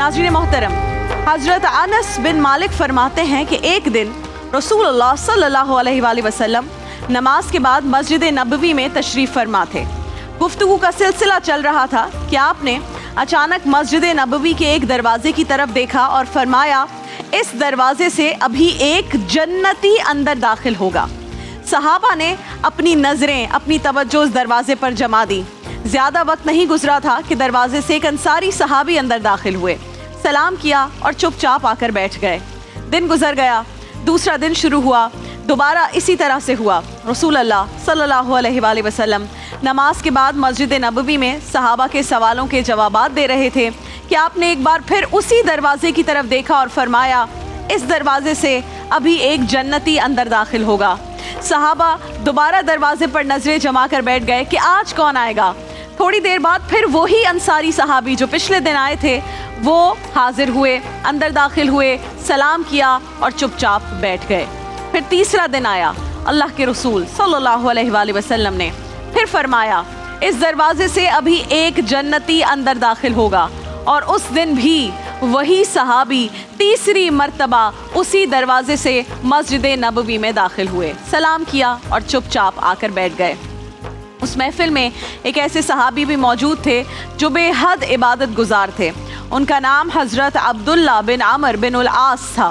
नाज़रीन मोहतरम, हज़रत अनस बिन मालिक फरमाते हैं कि एक दिन रसूलुल्लाह सल्लल्लाहु अलैहि वसल्लम नमाज के बाद मस्जिद नबवी में तशरीफ़ फरमा थे। गुफ्तगू का सिलसिला चल रहा था कि आपने अचानक मस्जिद नबवी के एक दरवाजे की तरफ देखा और फरमाया, इस दरवाजे से अभी एक जन्नती अंदर दाखिल होगा। सहाबा ने अपनी नज़रें, अपनी तवज्जो उस दरवाजे पर जमा दी। ज़्यादा वक्त नहीं गुजरा था कि दरवाजे से एक अंसारी सहाबी अंदर दाखिल हुए, सलाम किया और चुपचाप आकर बैठ गए। दिन गुजर गया, दूसरा दिन शुरू हुआ, दोबारा इसी तरह से हुआ। रसूलुल्लाह सल्लल्लाहु अलैहि वसल्लम नमाज के बाद मस्जिद नबवी में सहाबा के सवालों के जवाबात दे रहे थे कि आपने एक बार फिर उसी दरवाजे की तरफ देखा और फरमाया, इस दरवाजे से अभी एक जन्नती अंदर दाखिल होगा। सहाबा दोबारा दरवाजे पर नजरें जमा कर बैठ गए कि आज कौन आएगा। थोड़ी देर बाद फिर वही अंसारी सहाबी जो पिछले दिन आए थे वो हाजिर हुए, अंदर दाखिल हुए, सलाम किया और चुपचाप बैठ गए। फिर तीसरा दिन आया, अल्लाह के रसूल सल्लल्लाहु अलैहि वसल्लम ने फिर फरमाया, इस दरवाजे से अभी एक जन्नती अंदर दाखिल होगा। और उस दिन भी वही सहाबी तीसरी मर्तबा उसी दरवाजे से मस्जिद नबवी में दाखिल हुए, सलाम किया और चुपचाप आकर बैठ गए। उस महफिल में एक ऐसे सहाबी भी मौजूद थे जो बेहद इबादत गुजार थे। उनका नाम हज़रत अब्दुल्ला बिन अमर बिन उल आस था।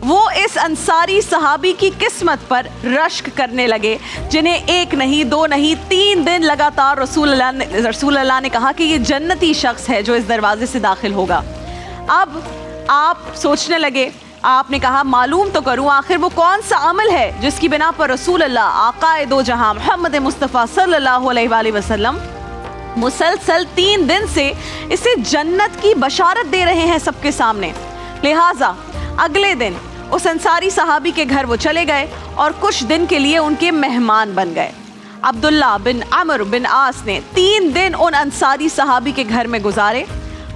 वो इस अंसारी सहाबी की किस्मत पर रश्क करने लगे, जिन्हें एक नहीं, दो नहीं, 3 दिन लगातार रसूल अल्लाह ने कहा कि ये जन्नती शख्स है जो इस दरवाजे से दाखिल होगा। अब आप सोचने लगे, आपने कहा मालूम तो करूं आखिर वो कौन सा अमल है जिसकी बिना पर रसूल अल्लाह आकाए दो जहां मोहम्मद मुस्तफ़ा सल्लल्लाहु अलैहि वसल्लम मुसलसल 3 दिन से इसे जन्नत की बशारत दे रहे हैं सबके सामने। लिहाजा अगले दिन उस अंसारी सहाबी के घर वो चले गए और कुछ दिन के लिए उनके मेहमान बन गए। अब्दुल्ला बिन अमर बिन आस ने 3 दिन उन अंसारी सहाबी के घर में गुजारे,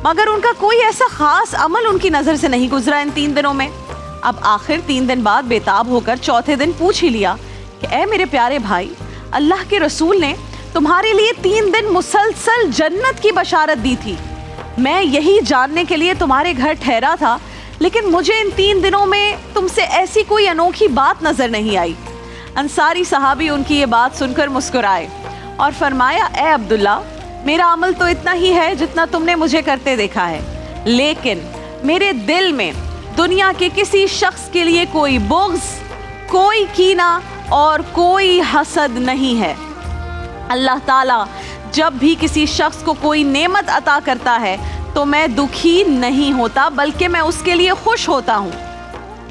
मगर उनका कोई ऐसा खास अमल उनकी नज़र से नहीं गुजरा इन 3 दिनों में। अब आखिर 3 दिन बाद बेताब होकर चौथे दिन पूछ ही लिया कि ऐ मेरे प्यारे भाई, अल्लाह के रसूल ने तुम्हारे लिए 3 दिन मुसलसल जन्नत की बशारत दी थी। मैं यही जानने के लिए तुम्हारे घर ठहरा था, लेकिन मुझे इन 3 दिनों में तुमसे ऐसी कोई अनोखी बात नज़र नहीं आई। अंसारी सहाबी उनकी ये बात सुनकर मुस्कुराए और फरमाया, ए अब्दुल्ला, मेरा अमल तो इतना ही है जितना तुमने मुझे करते देखा है, लेकिन मेरे दिल में दुनिया के किसी शख्स के लिए कोई बुग़्ज़, कोई कीना और कोई हसद नहीं है। अल्लाह ताला जब भी किसी शख्स को कोई नेमत अता करता है तो मैं दुखी नहीं होता, बल्कि मैं उसके लिए खुश होता हूँ।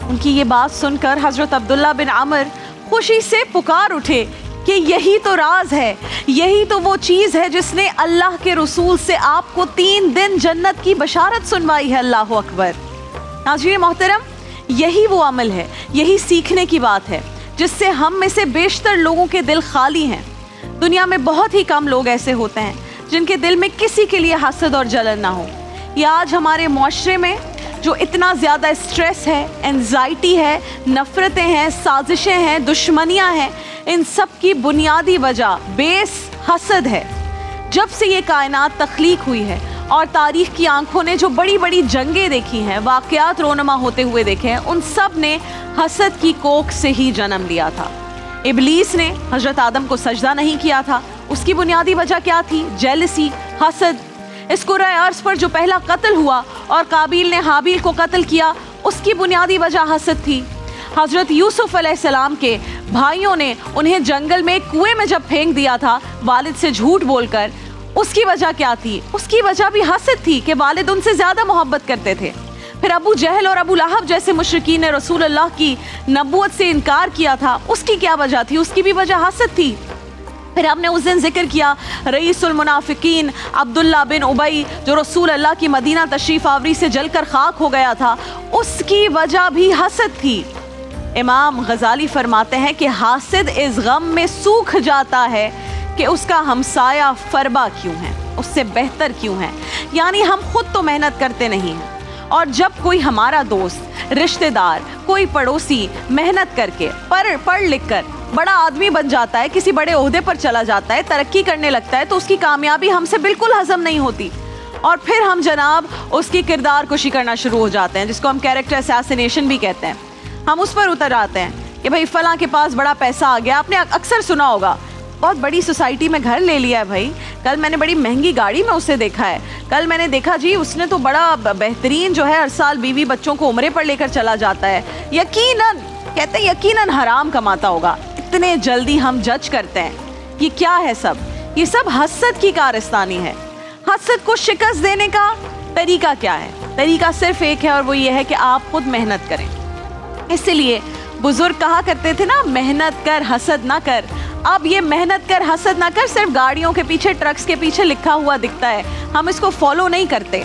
उनकी ये बात सुनकर हज़रत अब्दुल्ला बिन अमर खुशी से पुकार उठे कि यही तो राज है, यही तो वो चीज़ है जिसने अल्लाह के रसूल से आपको 3 दिन जन्नत की बशारत सुनवाई है। अल्लाह अकबर। नाज़रीन मोहतरम, यही वो अमल है, यही सीखने की बात है जिससे हम में से बेशतर लोगों के दिल खाली हैं। दुनिया में बहुत ही कम लोग ऐसे होते हैं जिनके दिल में किसी के लिए हसद और जलन ना हो। या आज हमारे मुआशरे में जो इतना ज़्यादा स्ट्रेस है, एंजाइटी है, नफ़रतें हैं, साजिशें हैं, दुश्मनियाँ हैं, इन सब की बुनियादी वजह बेस हसद है। जब से ये कायनात तख्लीक हुई है और तारीख़ की आंखों ने जो बड़ी बड़ी जंगें देखी हैं, वाक़यात रोनमा होते हुए देखे हैं, उन सब ने हसद की कोख से ही जन्म लिया था। इब्लीस ने हज़रत आदम को सजदा नहीं किया था, उसकी बुनियादी वजह क्या थी? जेलसी, हसद। इस कुराए अर्ज़ पर जो पहला कत्ल हुआ और काबिल ने हाबिल को कत्ल किया, उसकी बुनियादी वजह हसद थी। हज़रत यूसुफ अलैहिस्सलाम के भाइयों ने उन्हें जंगल में कुएं में जब फेंक दिया था वालिद से झूठ बोलकर, उसकी वजह क्या थी? उसकी वजह भी हसद थी कि वालिद उनसे ज़्यादा मोहब्बत करते थे। फिर अबू जहल और अबू लहब जैसे मुशरिकीन ने रसूल अल्लाह की नबूवत से इनकार किया था, उसकी क्या वजह थी? उसकी भी वजह हसद थी। फिर हमने उस दिन जिक्र किया रईसुल मुनाफिकीन अब्दुल्ला बिन उबई, जो रसूल अल्लाह की मदीना तशरीफ़ आवरी से जलकर खाक हो गया था, उसकी वजह भी हसद थी। इमाम गज़ाली फरमाते हैं कि हासिद इस गम में सूख जाता है कि उसका हमसाया फरबा क्यों है, उससे बेहतर क्यों है। यानी हम खुद तो मेहनत करते नहीं हैं, और जब कोई हमारा दोस्त, रिश्तेदार, कोई पड़ोसी मेहनत करके पढ़ लिख कर बड़ा आदमी बन जाता है, किसी बड़े ओहदे पर चला जाता है, तरक्की करने लगता है, तो उसकी कामयाबी हमसे बिल्कुल हजम नहीं होती। اور پھر ہم جناب اس کی کردار کشی کرنا شروع ہو جاتے ہیں، جس کو ہم کیریکٹر اسیسینیشن بھی کہتے ہیں. ہم اس پر اتر آتے ہیں کہ بھائی فلاں کے پاس بڑا پیسہ آ گیا. آپ نے اکثر سنا ہوگا بہت بڑی سوسائٹی میں گھر لے لیا ہے بھائی، کل میں نے بڑی مہنگی گاڑی میں اسے دیکھا ہے، کل میں نے دیکھا جی اس نے تو بڑا بہترین جو ہے ہر سال بیوی بچوں کو عمرے پر لے کر چلا جاتا ہے. یقیناً کہتے ہیں یقیناً حرام کماتا ہوگا. اتنے جلدی ہم جج کرتے ہیں. یہ کیا ہے سب؟ یہ سب حسد کی کارستانی ہے. حسد کو شکست دینے کا طریقہ کیا ہے؟ طریقہ صرف ایک ہے اور وہ یہ ہے کہ آپ خود محنت کریں. اسی لیے بزرگ کہا کرتے تھے نا، محنت کر حسد نہ کر. اب یہ محنت کر حسد نہ کر صرف گاڑیوں کے پیچھے ٹرکس کے پیچھے لکھا ہوا دکھتا ہے، ہم اس کو فالو نہیں کرتے.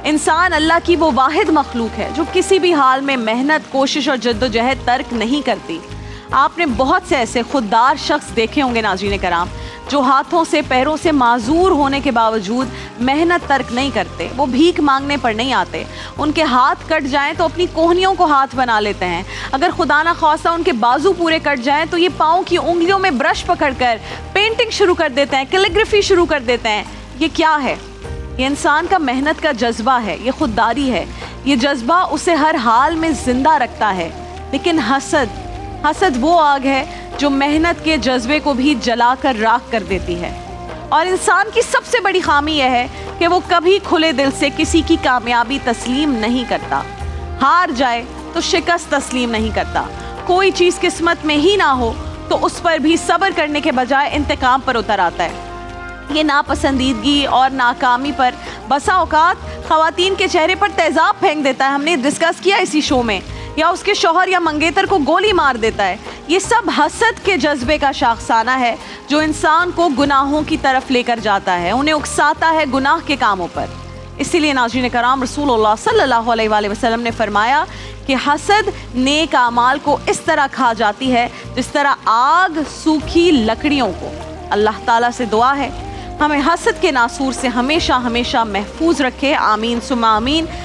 انسان اللہ کی وہ واحد مخلوق ہے جو کسی بھی حال میں محنت، کوشش اور جد و جہد ترک نہیں کرتی. آپ نے بہت سے ایسے خوددار شخص دیکھے ہوں گے ناظرین کرام، جو ہاتھوں سے پیروں سے معذور ہونے کے باوجود محنت ترک نہیں کرتے. وہ بھیک مانگنے پر نہیں آتے. ان کے ہاتھ کٹ جائیں تو اپنی کوہنیوں کو ہاتھ بنا لیتے ہیں. اگر خدا نہ خواستہ ان کے بازو پورے کٹ جائیں تو یہ پاؤں کی انگلیوں میں برش پکڑ کر پینٹنگ شروع کر دیتے ہیں، کیلیگرافی شروع کر دیتے ہیں. یہ کیا ہے؟ یہ انسان کا محنت کا جذبہ ہے، یہ خودداری ہے. یہ جذبہ اسے ہر حال میں زندہ رکھتا ہے. لیکن حسد وہ آگ ہے جو محنت کے جذبے کو بھی جلا کر راکھ کر دیتی ہے. اور انسان کی سب سے بڑی خامی یہ ہے کہ وہ کبھی کھلے دل سے کسی کی کامیابی تسلیم نہیں کرتا. ہار جائے تو شکست تسلیم نہیں کرتا. کوئی چیز قسمت میں ہی نہ ہو تو اس پر بھی صبر کرنے کے بجائے انتقام پر اتر آتا ہے. یہ ناپسندیدگی اور ناکامی پر بسا اوقات خواتین کے چہرے پر تیزاب پھینک دیتا ہے. ہم نے ڈسکس کیا اسی شو میں. یا اس کے شوہر یا منگیتر کو گولی مار دیتا ہے. یہ سب حسد کے جذبے کا شاخسانہ ہے جو انسان کو گناہوں کی طرف لے کر جاتا ہے، انہیں اکساتا ہے گناہ کے کاموں پر. اسی لیے ناظرین کرام رسول اللہ صلی اللہ علیہ وآلہ وسلم نے فرمایا کہ حسد نیک اعمال کو اس طرح کھا جاتی ہے جس طرح آگ سوکھی لکڑیوں کو. اللہ تعالیٰ سے دعا ہے ہمیں حسد کے ناسور سے ہمیشہ محفوظ رکھے. آمین ثم آمین.